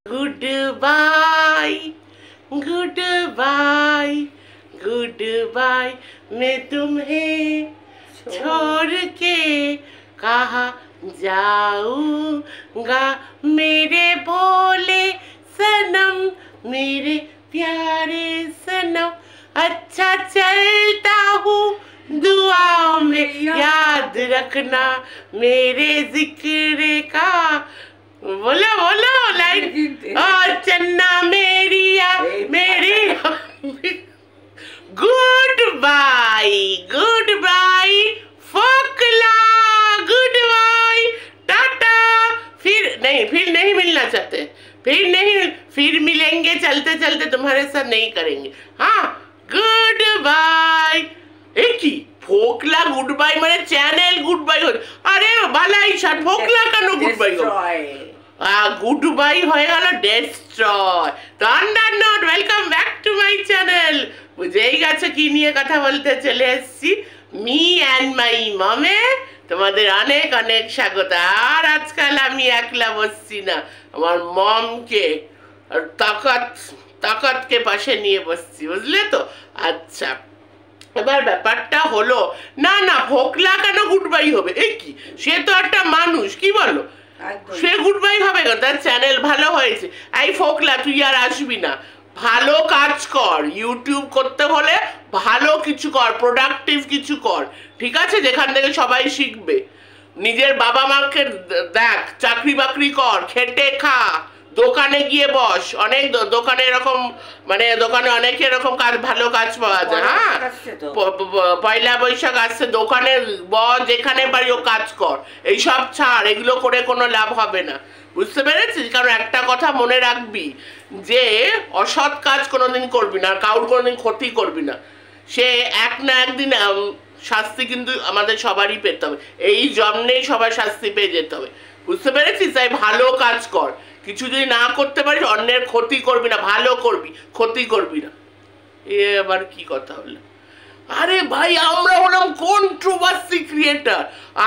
Good bye good bye good bye, मैं तुम्हें छोड़ के कहाँ जाऊंगा मेरे भोले सनम, मेरे प्यारे सनम। अच्छा चलता हूँ दुआओं में याद रखना मेरे जिक्र का। बोलो बोलो लाइन। और चन्ना मेरिया मेरी। गुड बाय फोकला, गुड बाय टाटा। फिर नहीं मिलना चाहते, फिर मिलेंगे चलते चलते, तुम्हारे साथ नहीं करेंगे। हाँ गुड बाय। एक ही फोकला गुड बाय মানে চ্যানেল গুড বাই। আরে বালাই শাট ফোকলা কেন গুড বাই গুড বাই হয়ে গেল destroy. Thunder not, welcome back to my channel. বুঝেই গেছো কি নিয়ে কথা বলতে চলে এসেছি। মি অ্যান্ড মাই মমে তোমাদের অনেক অনেক স্বাগত। আর আজকাল আমি একলা বসছি না, আমার মমকে আর তাকাতকে পাশে নিয়ে বসছি, বুঝলে তো। আচ্ছা এবার ব্যাপারটা হলো, না ফোকলা কেন গুড বাই হবে? এই কি, সে তো একটা মানুষ, কি বলো? সে গুড বাই হবে? তার চ্যানেল ভালো হয়েছে। এই ফোকলা তুই আর আসবি না, ভালো কাজ কর। ইউটিউব করতে হলে ভালো কিছু কর, প্রোডাক্টিভ কিছু কর, ঠিক আছে? যেখান থেকে সবাই শিখবে। নিজের বাবা মাকে দেখ, চাকরি বাকরি কর, খেটে খা, দোকানে গিয়ে বস। অনেক দোকানে এরকম, মানে দোকানে অনেক এরকম কাজ, ভালো কাজ পাওয়া যায়। হ্যাঁ পয়লা বৈশাখ আসছে, দোকানে বস, যেখানে পারি ও কাজ কর। এইসব ছাড়, এগুলো করে কোনো লাভ হবে না, বুঝতে পেরেছিস? কারণ একটা কথা মনে রাখবি, যে অসৎ কাজ কোনোদিন করবি না, আর কারোর কোনোদিন ক্ষতি করবি না। সে এক না একদিন শাস্তি কিন্তু আমাদের সবারই পেতে হবে। এই জন্মেই সবার শাস্তি পেয়ে যেতে হবে, বুঝতে পেরেছিস? তাই ভালো কাজ কর। কিছু যদি না করতে পারিস, অন্যের ক্ষতি করবি না, ভালো করবি, ক্ষতি করবি না। এ আবার কি কথা হলো? আরে ভাই, আমরা হলাম কন্ট্রোভার্সি ক্রিয়েটার।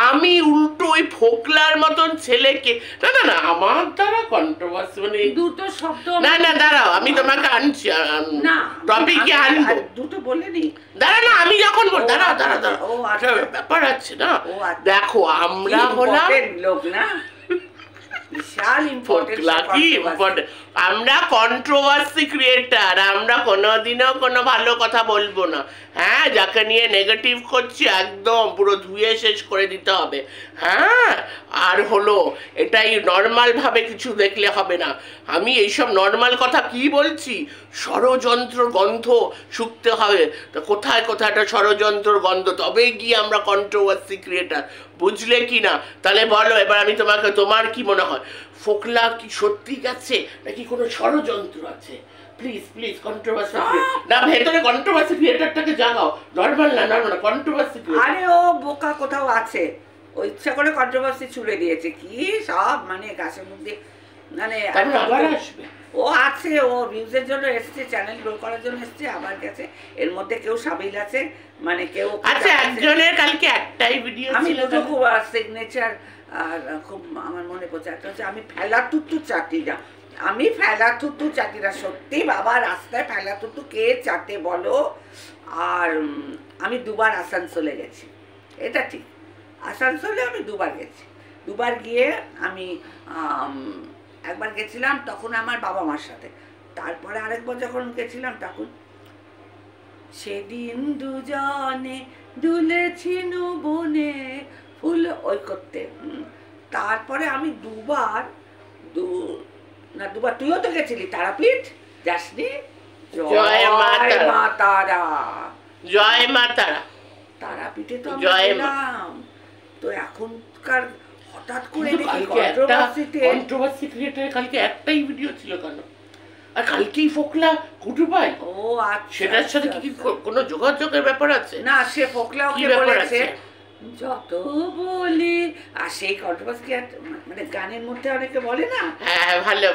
আমি উল্টো ওই ফোকলার মতন ছেলেকে, না আমার দ্বারা কন্ট্রোভার্সি মানে দুটো শব্দ। না দাঁড়াও, আমি তোমাকে আনছি, টপিকে আনবো। দুটো বলে নি, দাঁড়া না, আমি যখন বল, দাঁড়াও ব্যাপার আছে না। দেখো আমরা হলাম লোক না, আমরা কন্ট্রোভার্সি ক্রিয়েটার। আমরা কোনোদিনও কোনো ভালো কথা বলবো না। হ্যাঁ, যাকে নিয়ে নেগেটিভ করছি একদম পুরো ধুয়ে শেষ করে দিতে হবে। হ্যাঁ, আর হলো এটাই নর্মাল ভাবে কিছু দেখলে হবে না। আমি এইসব নর্মাল কথা কি বলছি, ষড়যন্ত্র গন্ধ শুকতে হবে। তা কোথায় একটা ষড়যন্ত্র গন্ধ, তবে গিয়ে আমরা কন্ট্রোভার্সি ক্রিয়েটার, বুঝলে কি না? তাহলে বলো এবার, আমি তোমাকে, তোমার কি মনে হয় ফোকলা কি সত্যি গেছে নাকি কোনো ষড়যন্ত্র আছে? প্লিজ কন্ট্রোভার্সি না, ভেতরে কন্ট্রোভার্সি ক্রিয়েটারটাকে জাগাও। নর্মাল না কন্ট্রোভার্সি। আরে ও বোকা কোথাও আছে, ও ইচ্ছা করে কন্ট্রোভার্সি ছুড়ে দিয়েছে। কি সব মানে গাছের মধ্যে, মানে আবার আসবে। ও আছে, ও ভিউজের জন্য এসছে, চ্যানেল গ্রো করার জন্য এসছে, আবার গেছে। এর মধ্যে কেউ সাবিল আছে, মানে কেউ। আচ্ছা, একজনের কালকে একটাই ভিডিও আমি দুটো খুব সিগনেচার, আর খুব আমার মনে পড়ছে। একটা হচ্ছে আমি ফেলা তুতু চাটিরা, আমি ফেলা তুতু চাটিরা, সত্যি বাবা রাস্তায় ফেলা তুতু কে চাটে বলো? আর আমি দুবার আসানসোলে গেছি, এটা ঠিক। আসানসোলে আমি দুবার গেছি। দুবার গিয়ে আমি একবার গেছিলাম তখন আমার বাবা মার সাথে, তারপরে আরেকবার যখন গেছিলাম তখন সেদিন দুজনে দুলেছি বনে ফুল, ওই করতে। তারপরে আমি দুবার তুইও তো গেছিলি তারাপীঠ, যাসনি? জয় মা তারা, জয় মা তারা। তারাপীঠে তো গেলাম। তো এখনকার হঠাৎ করে কন্ট্রোভার্সি ক্রিয়েটারের কালকে একটাই ভিডিও ছিল কেন? আর কালকেই ফোকলা গুড বাই। ও আচ্ছা, সেটার সাথে কি কোনো যোগাযোগের ব্যাপার আছে? না, সে ফোকলা ওকে বলেছে যত বলি। আর সেই কন্ট্রোভার্সি মানে গানের মধ্যে অনেকে বলে না। হ্যাঁ ভালো,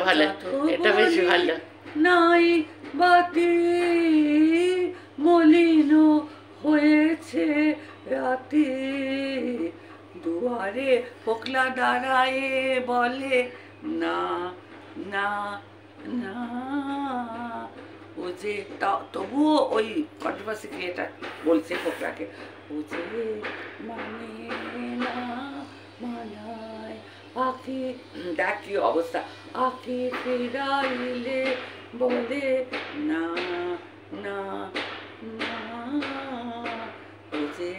এটা বেশ ভালো। নাই বাতি মলিন হয়েছে রাতে, দুয়ারে ফোকলা দাঁড়ায়ে বলে না না না, ও যে তবুও ওই কন্ট্রোভার্সি ক্রিয়েটার বলছে ফোকলাকে, ও যে মানে না মানায় আখি, দেখ কি অবস্থা, আখি ফিরাইলে বলে না না না, ও যে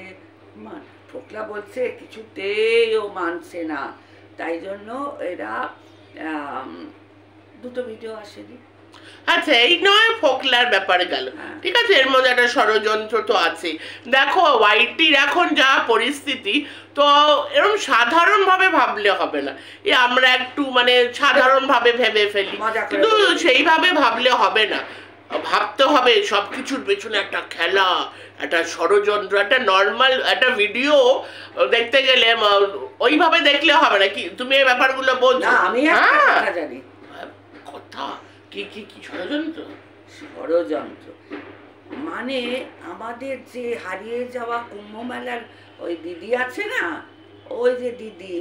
ফোকলা বলছে কিছুতেই ও মানছে না, তাই জন্য এরা দুটো ভিডিও আসেনি। আচ্ছা, এই নয় ফোকলার ব্যাপারে গেল, ঠিক আছে, এর মধ্যে একটা ষড়যন্ত্র তো আছে। দেখো ওয়াইটির এখন যা পরিস্থিতি, তো এরকম সাধারণ ভাবে ভাবলে হবে না, আমরা একটু মানে সাধারণ ভাবে ভেবে ফেলি, কিন্তু সেইভাবে ভাবলে হবে না, ভাবতে হবে সবকিছুর পেছনে একটা খেলা, একটা ষড়যন্ত্র, একটা নর্মাল একটা ভিডিও দেখতে গেলে ওইভাবে দেখলে হবে না। কি তুমি এই ব্যাপারগুলো বোঝো? আমি একটা জানি কথা কি কি কি ষড়যন্ত্র? ষড়যন্ত্র মানে আমাদের যে হারিয়ে যাওয়া কুম্ভ মেলার ওই দিদি আছে না, ওই যে দিদি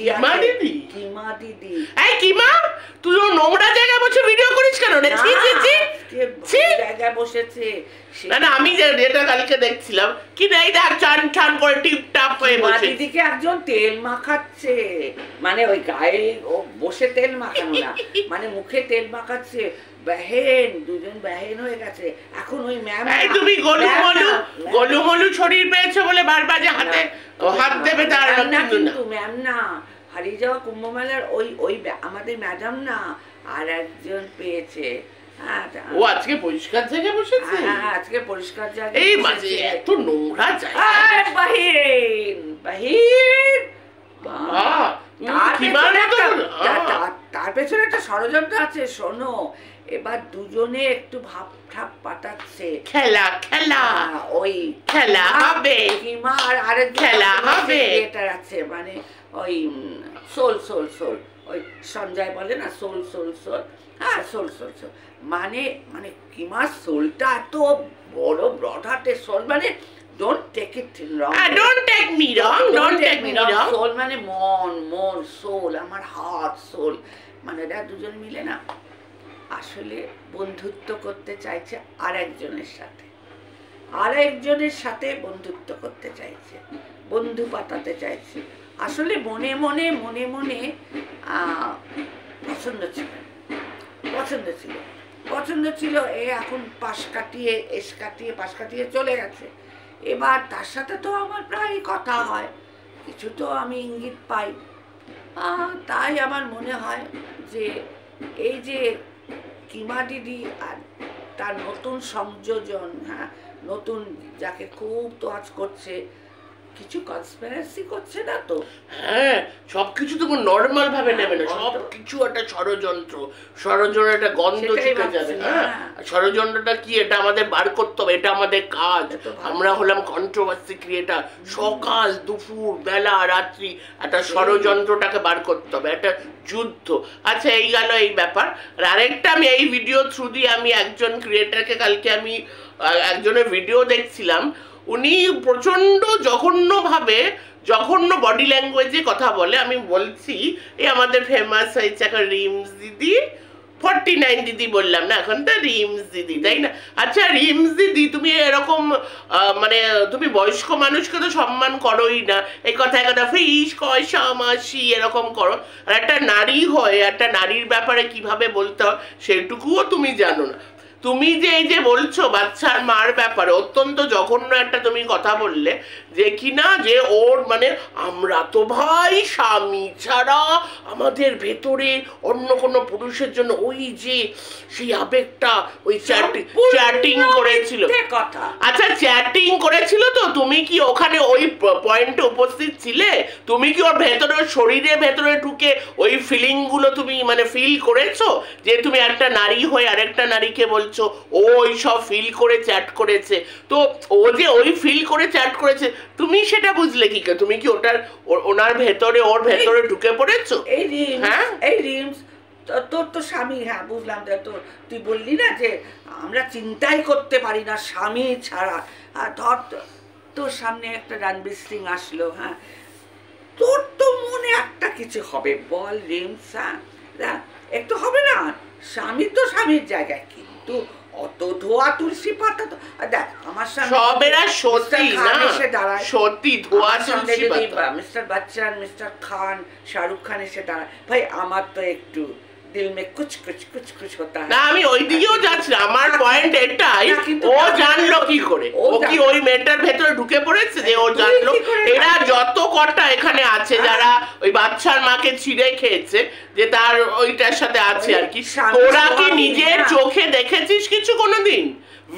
কিমা দিদি, কিমা দিদি, এই কিমা তুই নোংরা জায়গায় বসে ভিডিও করিস কেন রে? জায়গায় বসেছে না না, আমি যেটা কালকে দেখছিলাম কি না, এই দেখ চান চান করে টিপটাপ হয়ে বসে, দিদিকে একজন তেল মাখাচ্ছে, মানে ওই গায়ে ও বসে তেল মাখানো না, মানে মুখে তেল মাখাচ্ছে, বেহেন দুজন বেহেন হয়ে গেছে এখন। ওই ম্যাম, তুমি গোলুমলু শরীর পেয়েছো বলে বারবার যে হাতে হাত দেবে তার না, কিন্তু ম্যাম না, হারিয়ে যাওয়া কুম্ভ মেলার ওই আমাদের ম্যাডাম না, আর একজন পেয়েছে। ও আজকে পরিষ্কার জায়গায় বসেছে? হ্যাঁ, আজকে পরিষ্কার জায়গায়। এই মাঝে এত নোংরা জায়গা, বাহির বাহির, তার পেছনে একটা ষড়যন্ত্র আছে, শোনো। এবার দুজনে একটু ভাব ঠাপ পাঠাচ্ছে, খেলা খেলা, ওই খেলা হবে, কিমা আর আরেক খেলা হবে, এটার আছে মানে ওই সোল সোল সোল, ওই সঞ্জয় বলে না সোল সোল সোল, হ্যাঁ সোল সোল সোল, মানে মানে কিমার সোলটা এত বড় ব্রড হার্টের সোল, মানে don't take it wrong, don't take me wrong, don't take me wrong, soul মানে মন সোল, আমার হার্ট সোল, মানে এরা দুজন মিলে না আসলে বন্ধুত্ব করতে চাইছে আরেকজনের সাথে বন্ধুত্ব করতে চাইছে, বন্ধু পাতাতে চাইছে, আসলে মনে মনে পছন্দ ছিল এ এখন পাশ কাটিয়ে চলে গেছে। এবার তার সাথে তো আমার প্রায় কথা হয়, কিছু তো আমি ইঙ্গিত পাই, তাই আমার মনে হয় যে এই যে কিমা দিদি আর তার নতুন সংযোজন, হ্যাঁ নতুন যাকে খুব তোয়াজ করছে, কিছু কনস্পিরেসি করছে না তো? হ্যাঁ, সবকিছু তো নরমাল ভাবে নেবে না, সবকিছু একটা ষড়যন্ত্র একটা গন্ধ ঢুকে যাবে। হ্যাঁ, ষড়যন্ত্রটা কি এটা আমাদের বার করতে হবে, এটা আমাদের কাজ। আমরা হলাম কন্ট্রোভার্সি ক্রিয়েটার, সকাল দুপুর বেলা রাত্রি একটা ষড়যন্ত্রটাকে বার করতে হবে, একটা যুদ্ধ। আচ্ছা, এই গেল এই ব্যাপার। আর আরেকটা, আমি এই ভিডিও থ্রু দিয়ে আমি একজন ক্রিয়েটারকে কালকে আমি একজনের ভিডিও দেখছিলাম, উনি প্রচন্ড জঘন্য বডি ল্যাঙ্গুয়েজে কথা বলে। আমি বলছি এই আমাদের ফেমাস হয়েছে এখন রিমস দিদি, 49 দিদি বললাম না, এখন তো রিমস দিদি, তাই না? আচ্ছা রিমস দিদি, তুমি এরকম মানে তুমি বয়স্ক মানুষকে তো সম্মান করোই না, এই কথায় কথা ফিস কয়সা মাসি এরকম করো, আর একটা নারী হয়ে একটা নারীর ব্যাপারে কিভাবে বলতে হয় সেটুকুও তুমি জানো না। তুমি যে এই যে বলছো বাচ্চার মার ব্যাপারে অত্যন্ত জঘন্য একটা তুমি কথা বললে, যে কিনা যে ওর মানে আমরা তো ভাই স্বামী ছাড়া আমাদের ভেতরে অন্য কোনো পুরুষের জন্য ওই যে সেই আবেগটা, ওই চ্যাটিং করেছিল, আচ্ছা চ্যাটিং করেছিল, তো তুমি কি ওখানে ওই পয়েন্টে উপস্থিত ছিলে? তুমি কি ওর ভেতরে, শরীরের ভেতরে ঢুকে ওই ফিলিংগুলো তুমি মানে ফিল করেছো, যে তুমি একটা নারী হয়ে আরেকটা নারীকে বলছো ও ওই সব ফিল করে চ্যাট করেছে? তো ও যে ওই ফিল করে চ্যাট করেছে, তুমি সেটা বুঝলে কি করে? তুমি কি ওনার ভেতরে, ওর ভেতরে ঢুকে পড়েছো? এই রিমস তোর তো স্বামী, হ্যাঁ বুঝলাম, তো তুই বললি না যে আমরা চিন্তাই করতে পারি না স্বামী ছাড়া, ধর তোর সামনে একটা রণবীর সিং আসলো, হ্যাঁ তোর তো মনে একটা কিছু হবে, বল রিমস, হ্যাঁ একটু হবে না? স্বামী তো স্বামীর জায়গায়, কিন্তু অত ধোয়া তুলসী পাতা তো দেখ আমার সামনে সবেরা সত্যি না, এসে দাঁড়ায়, সত্যি ধোয়া তুলসী পাতা, মিস্টার বচ্চন, মিস্টার খান, শাহরুখ খান এসে দাঁড়ায়, ভাই আমার তো একটু দিল মে কুছ কুছ কুছ কুছ হতা না। আমি ওই দিকেও যাচ্ছি না, আমার পয়েন্ট এটাই, ও জানলো কি করে? ও কি ওই মেয়েটার ভেতরে ঢুকে পড়েছে যে ও জানলো? এরা যত কটা এখানে আছে যারা ওই বাচ্চার মাকে ছিঁড়ে খেয়েছে, যে তার ওইটার সাথে আছে আর কি, তোরা কি নিজের চোখে দেখেছিস কিছু কোনোদিন?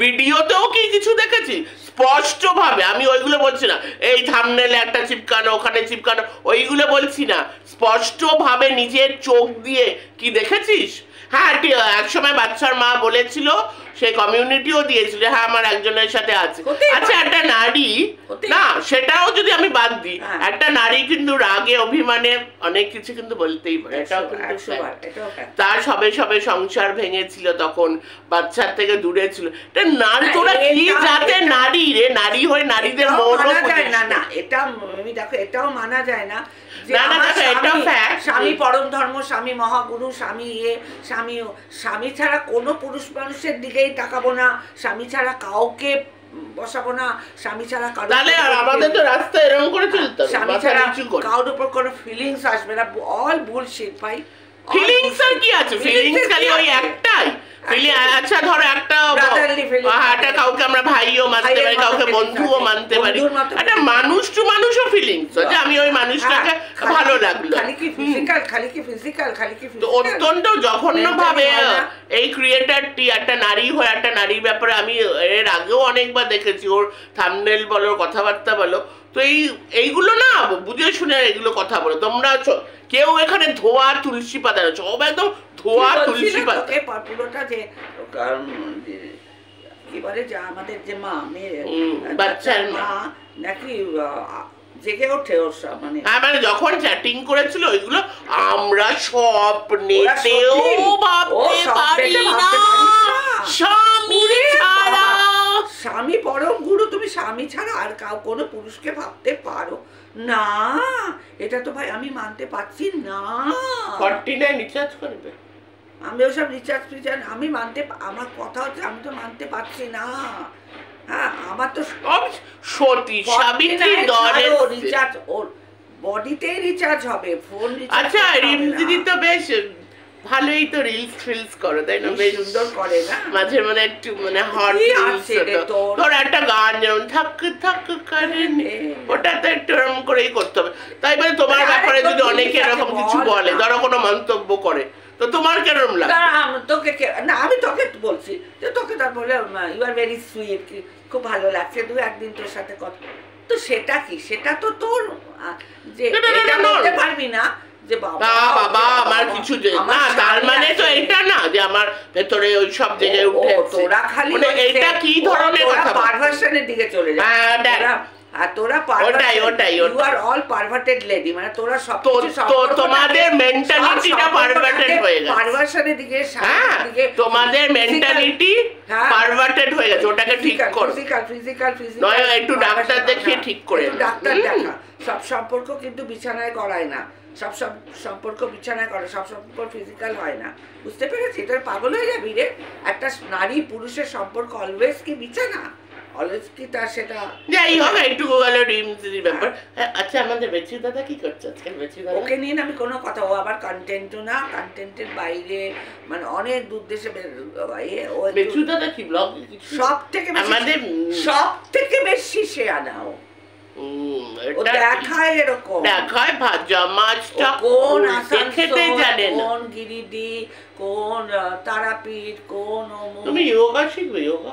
ভিডিওতেও কি কিছু দেখেছিস? স্পষ্ট ভাবে, আমি ওইগুলো বলছি না এই থাম্বনেলে একটা চিপকানো ওখানে চিপকানো, ওইগুলো বলছি না, স্পষ্ট ভাবে নিজের চোখ দিয়ে কি দেখেছিস? হ্যাঁ, এক সময় বাচ্চার মা বলেছিল, সে কমিউনিটিও দিয়েছিল, হ্যাঁ আমার একজনের সাথে আছে। আচ্ছা, একটা নারী না, সেটাও যদি আমি বাদ দিই, একটা নারী কিন্তু রাগে অভিমানে অনেক কিছু কিন্তু বলতেই পারে, এটাও কিন্তু তার সবে সবে সংসার ভেঙেছিল, তখন বাচ্চার থেকে দূরে ছিল। নারী, তোরা কি জাতের নারী রে? নারী হয়ে নারীদের মনও যায় না। না, এটা আমি দেখো, এটাও মানা যায় না। স্বামী পরম ধর্ম, স্বামী মহাগুরু, স্বামী স্বামী ছাড়া কোনো পুরুষ মানুষের দিকেই তাকাবো না, স্বামী ছাড়া কাউকে বসাবো না, স্বামী ছাড়া আমাদের তো রাস্তা এরকম করে চলতে হবে, স্বামী ছাড়া কারোর উপর কোনো ফিলিংস আসবে না। অল বুলশিট ভাই। ফিলিংস আর কি আছে? ফিলিংস খালি ওই একটাই। আচ্ছা ধরো একটা কাউকে আমরা ভাইও মানতে পারি, কাউকে বন্ধুও মানতে পারি, একটা মানুষ টু মানুষও ফিলিংস, যে আমি ওই মানুষটাকে ভালো লাগলো। অত্যন্ত জঘন্য ভাবে এই ক্রিয়েটারটি একটা নারী হয়ে একটা নারীর ব্যাপারে, আমি এর আগেও অনেকবার দেখেছি, ওর থাম্বনেল বলো, কথাবার্তা বলো, তো এইগুলো না বুঝে শুনে এগুলো কথা বলো তোমরা। কেউ এখানে ধোয়া তুলসী পাতা না, সব একদম ধোয়া তুলসী পাতা। পুরোটা যে কি বলে, যে আমাদের যে মা, মেয়ে বাচ্চার মা নাকি জেগে ওঠে ওর সব, মানে যখন চ্যাটিং করেছিল ওইগুলো আমরা স্বপ্নেতেও ভাবতে পারি না। স্বামী ছাড়া, স্বামী পরম গুরু, তুমি স্বামী ছাড়া আর কোনো পুরুষকে ভাবতে পারো না? এটা তো ভাই আমি মানতে পারছি না। 49 রিচার্জ করবে, আমি ওসব রিচার্জ আমি আমার কথা হচ্ছে, আমি তো মানতে পারছি না। হ্যাঁ, আমার তো সতী সাবিত্রী রিচার্জ ওর বডিতেই রিচার্জ হবে, ফোন রিচার্জ। আচ্ছা, রিমদিদি তো বেশ ভালোই তো রিলস ফিলস করে, তাই না? বেশ সুন্দর করে না, মাঝে মানে একটু মানে হট রিলস। তোর একটা গান যেমন থাক থাক করেন, ওটা তো একটু এরকম করেই করতে হবে। তাই বলে তোমার ব্যাপারে যদি অনেকে এরকম কিছু বলে, ধরো কোনো মন্তব্য করে, তো তোমার কেরম লাগে? তোকে না, আমি তোকে বলছি যে তোকে তার বলে ইউ আর ভেরি সুইট, খুব ভালো লাগছে, তুই একদিন তোর সাথে কথা, তো সেটা কি? সেটা তো তোর যে বলতে পারবি না যে বাবা আমার কিছু না, তার মানে তো এটা না যে আমার ভেতরে ওই সব জায়গায় উঠে। তোরা খালি এটা কি ধরনের কথা? পারভার্সনের দিকে চলে যায়, আর তোরা you are all perverted lady, মানে তোরা সব তোমাদের মেন্টালিটিটা পারভার্টেড হয়ে গেছে, পারভার্সনের দিকে, তোমাদের মেন্টালিটি পারভার্টেড হয়ে গেছে। ওটাকে ঠিক করো, ফিজিক্যাল নয় একটু ডাক্তার দেখিয়ে ঠিক করে, ডাক্তার দেখা। সব সম্পর্ক কিন্তু বিছানায় করায় না, সব সম্পর্ক বিছানায় করে, সব সম্পর্ক ফিজিক্যাল হয় না, বুঝতে পেরেছি? এটা পাগল হয়ে যাবি রে। একটা নারী পুরুষের সম্পর্ক অলওয়েজ কি বিছানা? অলওয়েজ কি তার সেটা? যাই হোক, একটু গেল রিমসির ব্যাপার। আচ্ছা, আমাদের বেচু দাদা কি করছে আজকে? বেচু দাদা, ওকে নিয়ে আমি কোনো কথা, ও আবার কন্টেন্টও না, কন্টেন্টের বাইরে, মানে অনেক দূর দেশে বেচু দাদা কি ব্লগ সব থেকে বেশি সে আনাও দেখায়, এরকম দেখায় ভাজা মাছটা কোন খেতে জানে না, কোন গিরিডি, কোন তারাপীঠ, কোন তুমি যোগা শিখবে? যোগা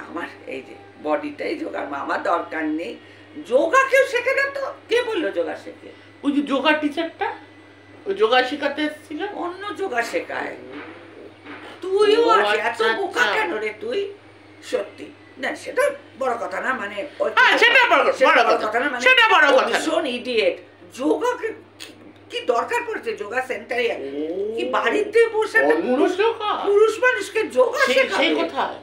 আমার এই যে বডিটাই যোগা, আমার দরকার নেই যোগা। কেউ শেখে না তো, কে বললো যোগা শেখে? ওই যে যোগা টিচারটা, ওই যোগা শেখাতে এসেছিল, অন্য যোগা শেখায়। তুইও এত বোকা কেন রে তুই? সত্যি না, সেটা বড় কথা না, মানে সেটা বড় কথা না, মানে সেটা বড় কথা, ভীষণ ইডিয়েট। যোগাকে কি দরকার পড়ছে যোগা সেন্টারে? কি বাড়িতে বসে পুরুষ মানুষকে যোগা শেখাবে? কোথায়?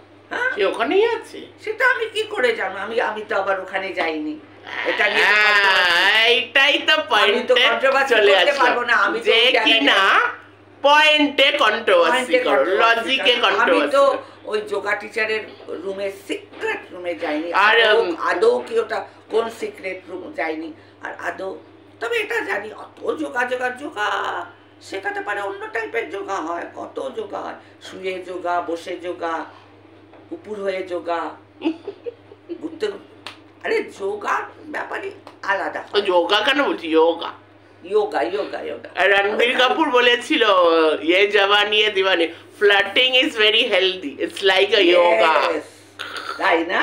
সে ওখানেই আছে। সেটা আমি কি করে জানো? আমি তো আবার ওখানে যাইনি। এটা নিয়ে এইটাই তো পয়েন্টে চলে আসছে, যে কি না পয়েন্টে কন্ট্রোভার্সি করো, লজিকে আমি কন্ট্রোভার্সি। তো ওই যোগা টিচারের রুমে, সিক্রেট রুমে যাইনি, আর আদৌ কি ওটা কোন সিক্রেট রুম যাইনি, আর আদৌ তবে এটা জানি অত যোগা শেখাতে পারে, অন্য টাইপের যোগা হয়, কত যোগা হয়, শুয়ে যোগা, বসে যোগা, উপর হয়ে যোগা, ঘুরতে, আরে যোগার ব্যাপারই আলাদা। যোগা কেন বলছি, যোগা योगा योगा योगा রণবীর কাপুর বলেছিল ये जवानी है दीवानी, flirting is very healthy, it's like a yoga। তাই না?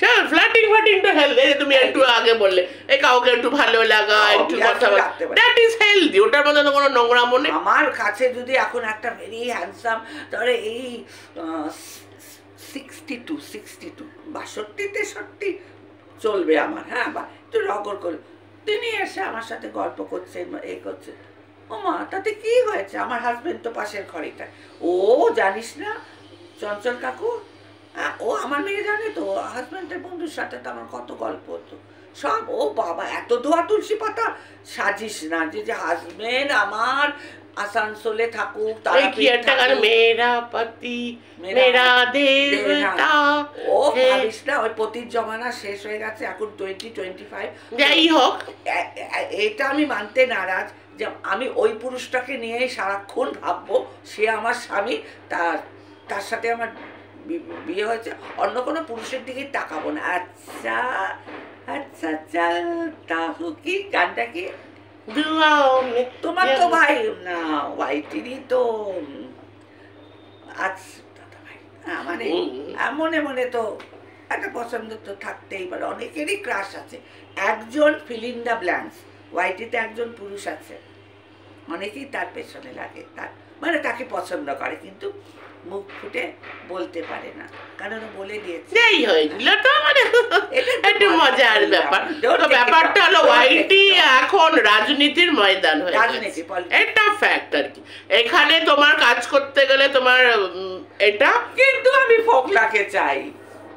হ্যাঁ ফ্লার্টিং তো হেলদি, তুমি একটু আগে বললে এই কাউকে একটু ভালো লাগা, একটু কথা বলা, দ্যাট ইজ হেলদি, ওটার মধ্যে তো কোনো নোংরা মনে। আমার কাছে যদি এখন একটা ভেরি হ্যান্ডসাম, তাহলে এই 62 63 চলবে আমার, হ্যাঁ, বা একটু রগর করে তিনি এসে আমার সাথে গল্প করছেন, এই করছে, ও মা তাতে কি হয়েছে, আমার হাজবেন্ড তো পাশের ঘরেটা, ও জানিস না চঞ্চল কাকু, ও আমার মেয়ে জানে তো, হাজবেন্ডের বন্ধুর সাথে তো আমার কত গল্প হতো সব, ও বাবা এত ধোয়া তুলসী পাতা সাজিস না, যে হাজবেন্ড আমার আসানসোলে থাকুক, মেরা পতি মেরা দেবতা, ও ভাবিস না ওই পতির জমানা শেষ হয়ে গেছে, এখন 2025। যাই হোক, এটা আমি মানতে নারাজ যে আমি ওই পুরুষটাকে নিয়েই সারাক্ষণ ভাববো সে আমার স্বামী, তার সাথে আমার বিয়ে হয়েছে, অন্য কোনো পুরুষের দিকেই তাকাবো না। আচ্ছা আচ্ছা চল তাহু, কি গানটা কি তোমার তো ভাই না ওয়াইটিরই তো, আচ্ছা দাদা ভাই, মানে মনে মনে তো একটা পছন্দ তো থাকতেই পারে, অনেকেরই ক্রাশ আছে, একজন ফিল ইন দ্য ব্ল্যাঙ্কস, ওয়াইটিতে একজন পুরুষ আছে, অনেকেই তার পেছনে লাগে, তার মানে তাকে পছন্দ করে, কিন্তু মুখ ফুটে বলতে পারে না, কারণ বলে দিয়েছে। এই হয়েছিল তো, মানে একটু মজার ব্যাপার। তো ব্যাপারটা হলো ওয়াইটি এখন রাজনীতির ময়দান হয়ে গেছে, এটা ফ্যাক্ট আর কি। এখানে তোমার কাজ করতে গেলে তোমার এটা, কিন্তু আমি ফোকলাকে চাই।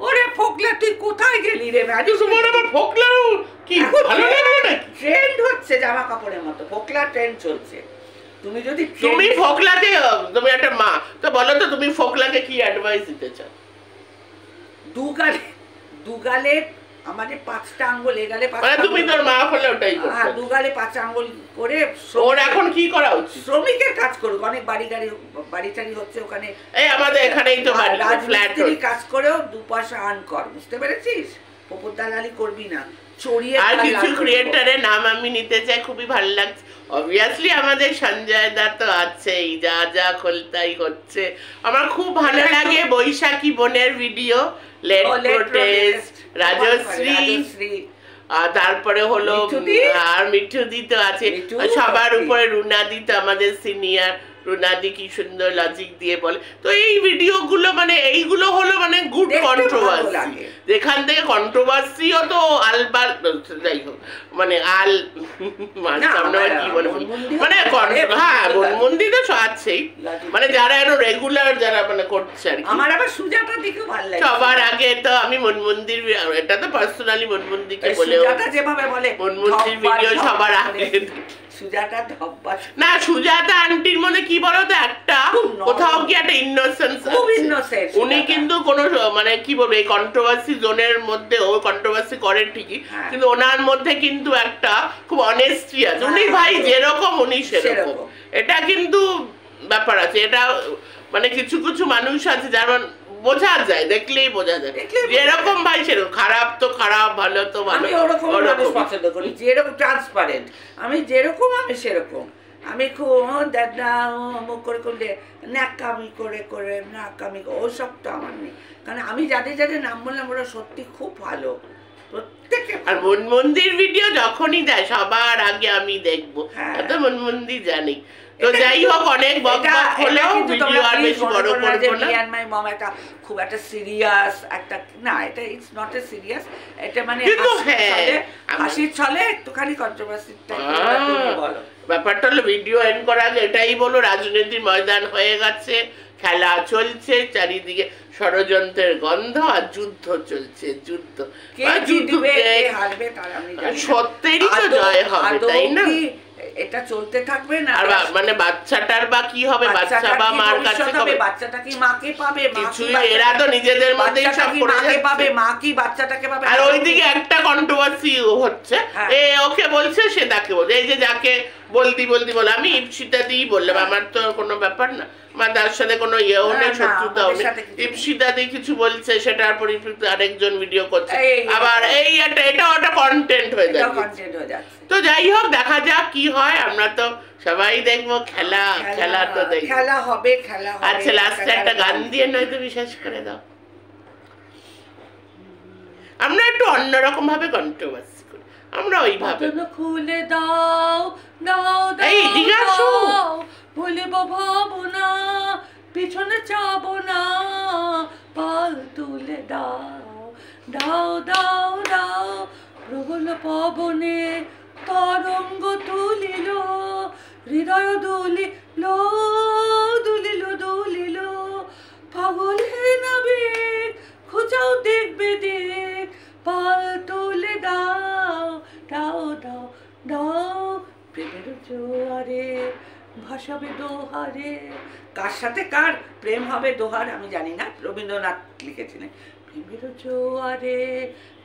ওরে ফোকলা তুই কোথায় গেলি রে? তোমার আবার ফোকলা কি ভালো লাগে না? ট্রেন্ড হচ্ছে জামা কাপড়ের মতো, ফোকলা ট্রেন্ড চলছে। তুমি যদি তুমি ফোকলাকে, তুমি একটা মা, তো বলো তো তুমি ফোকলাকে কি অ্যাডভাইস দিতে চাও? দুগালে আমাদের 5টা আঙ্গুল, এগালে 5টা, মানে তুমি তোর মা হলে ওটাই করতে। হ্যাঁ, দুগালে 5 আঙ্গুল করে ওর এখন কি করা উচিত? শ্রমিকের কাজ করুক, অনেক বাড়ি টাড়ি হচ্ছে ওখানে, এই আমাদের এখানেই তো রাজমিস্ত্রি কাজ করেও 2 পয়সা আর্ন কর, বুঝতে পেরেছিস? পপুর দালালি করবি না, চড়িয়ে। আর কিছু ক্রিয়েটরের নাম আমি নিতে চাই, খুবই ভালো লাগছে। অবভিয়াসলি আমাদের সঞ্জয় দা তো আছেই, যা যা খোলতাই হচ্ছে, আমার খুব ভালো লাগে। বৈশাখী বোনের ভিডিও, লেট প্রোটেস্ট, রাজশ্রী, তারপরে হলো আর মিঠুদি তো আছে, সবার উপরে রুনাদি তো আমাদের সিনিয়র, রুনাদি কি সুন্দর লজিক দিয়ে বলে। তো এই ভিডিওগুলো মানে এইগুলো হলো মানে গুড কন্ট্রোভার্সি, যেখান থেকে কন্ট্রোভার্সিও তো আলবার, যাই হোক মানে আল কি বলে মানে হ্যাঁ মন্দির তো আছেই, মানে যারা এর রেগুলার যারা মানে করছে আর কি। আমার আবার সুজাতা দিকে ভালো লাগে। সবার আগে তো আমি মনমন্দির, এটা তো পার্সোনালি মনমন্দিরকে বলে, সুজাতা যেভাবে বলে মনমন্দির ভিডিও সবার আগে। সুজাতা ধব্বা না, সুজাতা আন্টির মধ্যে কি বলো তো, একটা কোথাও কি একটা ইনোসেন্স, উনি কিন্তু কোনো মানে কি বলবো এই কন্ট্রোভার্সি জোনের মধ্যে, ও কন্ট্রোভার্সি করেন ঠিকই, কিন্তু ওনার মধ্যে কিন্তু একটা খুব অনেস্টি আছে, উনি ভাই যেরকম উনি সেরকম, এটা কিন্তু ব্যাপার আছে। এটা মানে কিছু কিছু মানুষ আছে যার বোঝা যায়, দেখলেই বোঝা যায় যেরকম ভাই সেরকম, খারাপ তো খারাপ, ভালো তো ভালো, আমি ওরকম মানুষ পছন্দ করি, যেরকম ট্রান্সপারেন্ট, আমি যেরকম আমি সেরকম, আমি খুব দাদা মুখ করে করলে ন্যাকামি করে ন্যাকামি, ওসব তো আমার নেই, কারণ আমি যাদের নাম বললাম ওরা সত্যি খুব ভালো প্রত্যেকে। আর মনমন্দির ভিডিও যখনই যায় সবার আগে আমি দেখবো, তো মনমন্দির জানি। তো যাই হোক, অনেক বকবক হলো, ভিডিও আর বেশি বড় করব না। মি এন্ড মাই মম একটা খুব একটা সিরিয়াস একটা, না এটা ইটস নট এ সিরিয়াস, এটা মানে হাসির ছলে একটুখানি কন্ট্রোভার্সিটা বলো। ব্যাপারটা হলো ভিডিও এন্ড করার আগে এটাই বলো, রাজনীতির ময়দান হয়ে গেছে, খেলা চলছে চারিদিকে, ষড়যন্ত্রের গন্ধ আর যুদ্ধ চলছে, যুদ্ধ। কে জিতবে কে হারবে তার আমি জানি না। সত্যেরই তো জয় হবে, তাই না? এটা চলতে থাকবে না। আর মানে বাচ্চাটার বা কি হবে, বাচ্চা বা মার কাছে কবে, বাচ্চাটা কি মাকে পাবে, কিছুই এরা তো নিজেদের মধ্যেই সব করে যাচ্ছে। পাবে মা কি বাচ্চাটাকে পাবে। আর ওইদিকে একটা কন্ট্রোভার্সি হচ্ছে, এ ওকে বলছে সে তাকে বলছে, এই যে যাকে বলতি বলে, আমি ইপসিতা দিই বললাম, আমার তো কোনো ব্যাপার না, আমার তার সাথে কোনো ইয়েও নেই, শত্রুতাও নেই। ইপসিতা দিয়ে কিছু বলছে, সেটার পরিপ্রেক্ষিতে আরেকজন ভিডিও করছে, আবার এই এটা ওটা কন্টেন্ট হয়ে যাচ্ছে। তো যাই হোক, দেখা যাক কি হয়, আমরা তো সবাই দেখবো খেলা, খেলা তো দেখবো, খেলা হবে, খেলা হবে। আচ্ছা, লাস্টে একটা গান দিয়ে নয়তো বিশেষ করে দাও, আমরা একটু অন্যরকম ভাবে কন্ট্রোভার্সি করি, আমরা ওইভাবে খুলে দাও দাও এই জিজ্ঞাসু ভুলিব ভাবনা, পিছনে চাবো না, পাল তুলে দাও দাও দাও দাও। প্রবল পবনে তরঙ্গ তুলিল, হৃদয় দুলিল দুলিল দুলিল, পাগল হে নাবিক খুঁজাও দেখবে দেখ, পাল তুলে দাও দাও দাও দাও। প্রেমের জোয়ারে ভাসাবে দোহারে। কার সাথে কার প্রেম হবে দোহার আমি জানি না, রবীন্দ্রনাথ লিখেছিলেন। প্রেমের জোয়ারে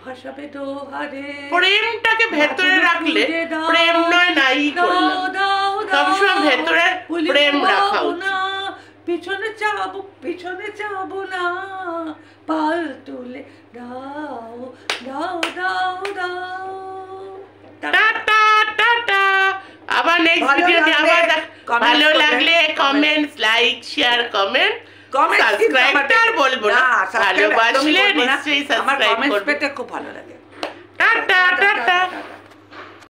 ভাসাবে দোহারে। প্রেমটাকে ভেতরে রাখলে প্রেম নয় নাই করলাম, সবসময় ভেতরে প্রেম রাখা উচিত। পিছনে যাবো না, পাল তুলে দাও দাও দাও দাও। টাটা টাটা, আবার নেক্সট ভিডিওতে আবার ভালো লাগলে comments, like, share, comment, subscribe বলবো না, ভালোবাসলে নিশ্চয়ই সাবস্ক্রাইব করবে। খুব ভালো লাগে। Tata tata.